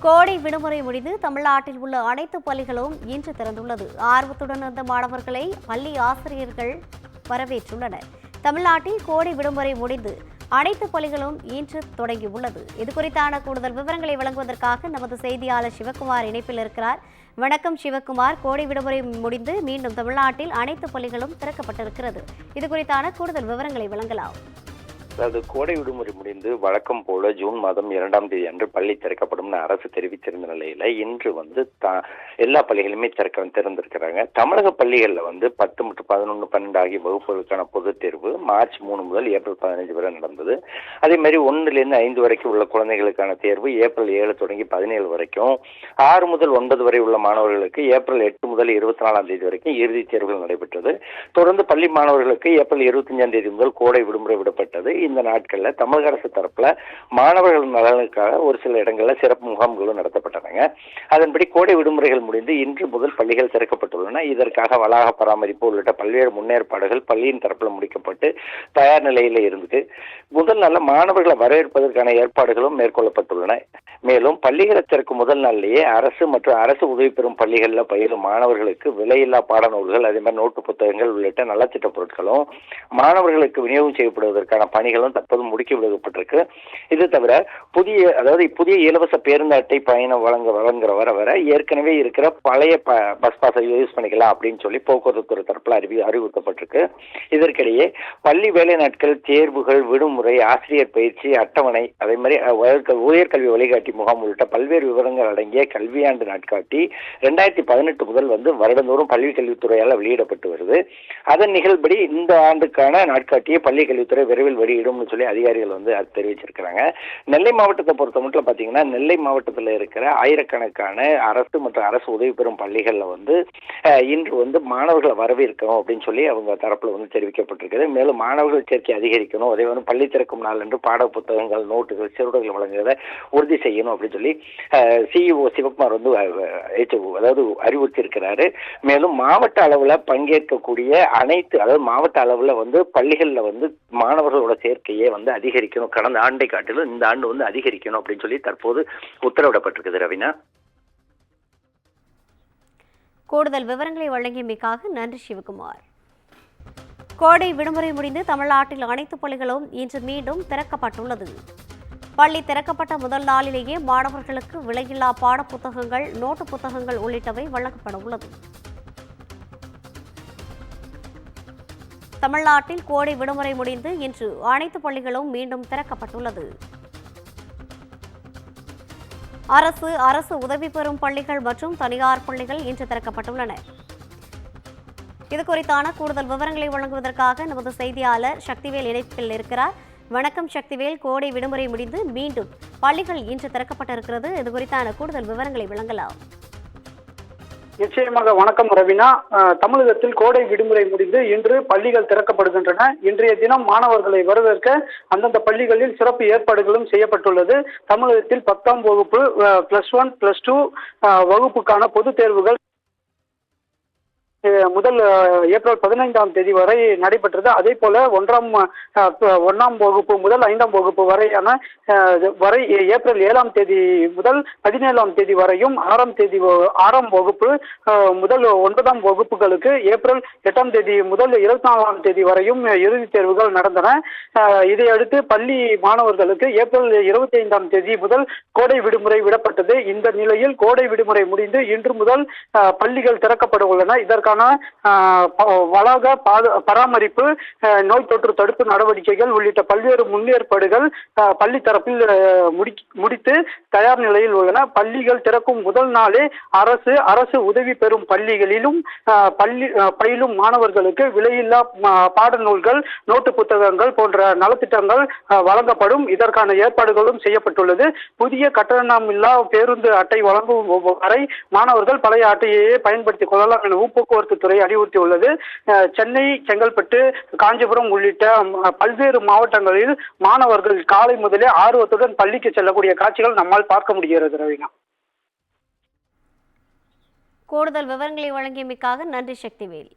கோடை விடுமுறை முடிந்து தமிழ்நாட்டில் உள்ள அனைத்து பள்ளிகளும் இன்று திறந்துள்ளது. ஆர்வத்துடன் இருந்த மாணவர்களை பள்ளி ஆசிரியர்கள் வரவேற்றுள்ளனர். தமிழ்நாட்டில் கோடை விடுமுறை முடிந்து அனைத்து பள்ளிகளும் இன்று தொடங்கியுள்ளது. இதுகுறித்தான கூடுதல் விவரங்களை வழங்குவதற்காக நமது செய்தியாளர் சிவக்குமார் இணைப்பில் இருக்கிறார். வணக்கம் சிவக்குமார். கோடை விடுமுறை முடிந்து மீண்டும் தமிழ்நாட்டில் அனைத்து பள்ளிகளும் திறக்கப்பட்டிருக்கிறது. இதுகுறித்தான கூடுதல் விவரங்களை வழங்கலாம். அதாவது கோடை விடுமுறை முடிந்து வழக்கம் போல ஜூன் மாதம் 2ஆம் தேதி அன்று பள்ளி திறக்கப்படும் அரசு தெரிவித்திருந்த நிலையில இன்று எல்லா பள்ளிகளுமே திறந்திருக்கிறாங்க. தமிழக பள்ளிகள்ல 10 மற்றும் 11, 12 ஆகிய வகுப்புகளுக்கான பொதுத் தேர்வு மார்ச் 3 முதல் ஏப்ரல் 15 வரை நடந்தது. அதே மாதிரி 1லிருந்து 5 வரைக்கும் உள்ள குழந்தைகளுக்கான தேர்வு ஏப்ரல் 7 தொடங்கி 17 வரைக்கும், 6 முதல் 9 வரை உள்ள மாணவர்களுக்கு ஏப்ரல் 8 முதல் 24ஆம் தேதி வரைக்கும் இறுதித் தேர்வுகள் நடைபெற்றது. தொடர்ந்து பள்ளி மாணவர்களுக்கு ஏப்ரல் 25ஆம் தேதி முதல் கோடை விடுமுறை விடப்பட்டது. இந்த நாட்கள்ல தமிழக அரசு தரப்புல மாணவர்கள் நலனுக்காக ஒரு சில இடங்கள்ல சிறப்பு முகாம்களும் நடத்தப்பட்டன. அதன்படி கோடை விடுமுறைகள் முடிந்து இன்று முதல் பள்ளிகள் திறக்கப்பட்டுள்ளன. இதற்காக வளாக பராமரிப்பு உள்ளிட்ட பல்வேறு முன்னேற்பாடுகள் பள்ளியின் தரப்புல முடிக்கப்பட்டு தயார் நிலையில இருந்தது. முதல் நாள்ல மாணவர்களை வரவேற்பதற்கான ஏற்பாடுகளும் மேற்கொள்ளப்பட்டுள்ளன. மேலும் பள்ளிகளை திறக்கும் முதல் நாளிலேயே அரசு மற்றும் அரசு உதவி பெறும் பள்ளிகளில் பயிலும் மாணவர்களுக்கு விலையில்லா பாடநூல்கள், அதே மாதிரி நோட்டு புத்தகங்கள் உள்ளிட்ட நலத்திட்ட பொருட்களும் மாணவர்களுக்கு விநியோகம் செய்யப்படுவதற்கான பணிகளும் தற்போது முடுக்கி விடப்பட்டிருக்கு. இது தவிர புதிய இலவச பேருந்து அட்டை பயணம் வழங்குற வர ஏற்கனவே இருக்கிற பழைய பஸ் பாஸை யூஸ் பண்ணிக்கலாம் அப்படின்னு சொல்லி போக்குவரத்து துறை தரப்புல அறிவுறுத்தப்பட்டிருக்கு. இதற்கிடையே பள்ளி வேலை நாட்கள், தேர்வுகள், விடுமுறை, ஆசிரியர் பயிற்சி அட்டவணை, அதே மாதிரி உயர்கல்வி வழிகாட்டி முகாம் உள்ளிட்ட பல்வேறு விவரங்கள் அடங்கிய கல்வியாண்டு நாட்காட்டி 2018 முதல் வருடந்தோறும் பள்ளி கல்வித்துறையால் வெளியிடப்பட்டு வருது. அதன் நிகழ்படி இந்த ஆண்டுக்கான நாட்காட்டியை பள்ளி கல்வித்துறை விரைவில் வெளியிடும் சொல்லி அதிகாரிகள் தெரிவிச்சிருக்கிறாங்க. நெல்லை மாவட்டத்தை பொறுத்த மட்டும் பாத்தீங்கன்னா, நெல்லை மாவட்டத்தில் இருக்கிற ஆயிரக்கணக்கான அரசு மற்றும் அரசு உதவி பெறும் பள்ளிகள்ல இன்று மாணவர்களை வரவேற்கணும் அப்படின்னு சொல்லி அவங்க தரப்புல தெரிவிக்கப்பட்டிருக்கிறது. மேலும் மாணவர்கள் சேர்க்கை அதிகரிக்கணும், அதே பள்ளி திறக்கும் நாள் என்று பாட புத்தகங்கள், நோட்டுகள், சிறுவர்கள் வழங்குவதை உறுதி செய்யணும் அப்படின்னு சொல்லி சிஇஓ சிவக்குமார் அறிவுறுத்தி இருக்கிறாரு. மேலும் மாவட்ட அளவுல பங்கேற்கக்கூடிய மாவட்ட அளவுல பள்ளிகள்ல மாணவர்களோட சேர்க்கையை அதிகரிக்கணும், கடந்த ஆண்டை காட்டிலும் இந்த ஆண்டு அதிகரிக்கணும் அப்படின்னு சொல்லி தற்போது உத்தரவிடப்பட்டிருக்குது. ரவினா, கூடுதல் விவரங்களை வழங்கியமைக்காக நன்றி சிவகுமார். கோடை விடுமுறை முடிந்து தமிழ்நாட்டில் அனைத்து பள்ளிகளும் இன்று மீண்டும் திறக்கப்பட்டுள்ளது. பள்ளி திறக்கப்பட்ட முதல் நாளிலேயே மாணவர்களுக்கு விலையில்லா பாட புத்தகங்கள், நோட்டு புத்தகங்கள் உள்ளிட்டவை வழங்கப்பட உள்ளது. தமிழ்நாட்டில் கோடை விடுமுறை முடிந்து இன்று அனைத்து பள்ளிகளும் மீண்டும் திறக்கப்பட்டுள்ளது. அரசு உதவி பெறும் பள்ளிகள் மற்றும் தனியார் பள்ளிகள் இன்று திறக்கப்பட்டுள்ளன. இதுகுறித்தான கூடுதல் விவரங்களை வழங்குவதற்காக நமது செய்தியாளர் சக்திவேல் இணைப்பில் இருக்கிறார். வணக்கம் சக்திவேல். கோடை விடுமுறை முடிந்து மீண்டும் பள்ளிகள் இன்று திறக்கப்பட்டிருக்கிறது. இதுகுறித்தான கூடுதல் விவரங்களை வழங்கலாம். நிச்சயமாக. வணக்கம் ரவினா. தமிழகத்தில் கோடை விடுமுறை முடிந்து இன்று பள்ளிகள் திறக்கப்படுகின்றன. இன்றைய தினம் மாணவர்களை வரவேற்க அந்தந்த பள்ளிகளில் சிறப்பு ஏற்பாடுகளும் செய்யப்பட்டுள்ளது. தமிழகத்தில் 10ஆம் வகுப்பு, +1, +2 வகுப்புக்கான பொதுத் தேர்வுகள் முதல் ஏப்ரல் 15ஆம் தேதி வரை நடைபெற்றது. அதே போல 1ஆம் வகுப்பு முதல் 5ஆம் வகுப்பு வரை ஏப்ரல் 7ஆம் தேதி முதல் 17ஆம் தேதி வரையும், 6ஆம் வகுப்பு முதல் 9ஆம் வகுப்புகளுக்கு ஏப்ரல் 8ஆம் தேதி முதல் 24ஆம் தேதி வரையும் இறுதித் தேர்வுகள் நடந்தன. இதையடுத்து பள்ளி மாணவர்களுக்கு ஏப்ரல் 25ஆம் தேதி முதல் கோடை விடுமுறை விடப்பட்டது. இந்த நிலையில் கோடை விடுமுறை முடிந்து இன்று முதல் பள்ளிகள் திறக்கப்பட உள்ளன. இதற்கான வளாக பராமரிப்பு, நோய் தொற்று தடுப்பு நடவடிக்கைகள் உள்ளிட்ட பல்வேறு முன்னேற்பாடுகள் பள்ளி தரப்பில் முடித்து தயார் நிலையில் உள்ளன. பள்ளிகள் திறக்கும் முதல் நாளே அரசு உதவி பெறும் பள்ளிகளிலும் பயிலும் மாணவர்களுக்கு விலையில்லா பாடநூல்கள், நோட்டு புத்தகங்கள் போன்ற நலத்திட்டங்கள் வழங்கப்படும். இதற்கான ஏற்பாடுகளும் செய்யப்பட்டுள்ளது. புதிய கட்டணமில்லா பேருந்து அட்டை வழங்கும் வரை மாணவர்கள் பழைய அட்டையையே பயன்படுத்திக் கொள்ளலாம் என போக்குவரத்து துறை அறிவுறுத்தியுள்ளது. சென்னை, செங்கல்பட்டு, காஞ்சிபுரம் உள்ளிட்ட பல்வேறு மாவட்டங்களில் மாணவர்கள் காலை முதலே ஆர்வத்துடன் பள்ளிக்கு செல்லக்கூடிய காட்சிகள் நம்மால் பார்க்க முடிகிறது. ரவினா, கூடுதல் விவரங்களை வழங்கியமைக்காக நன்றி சக்திவேல்.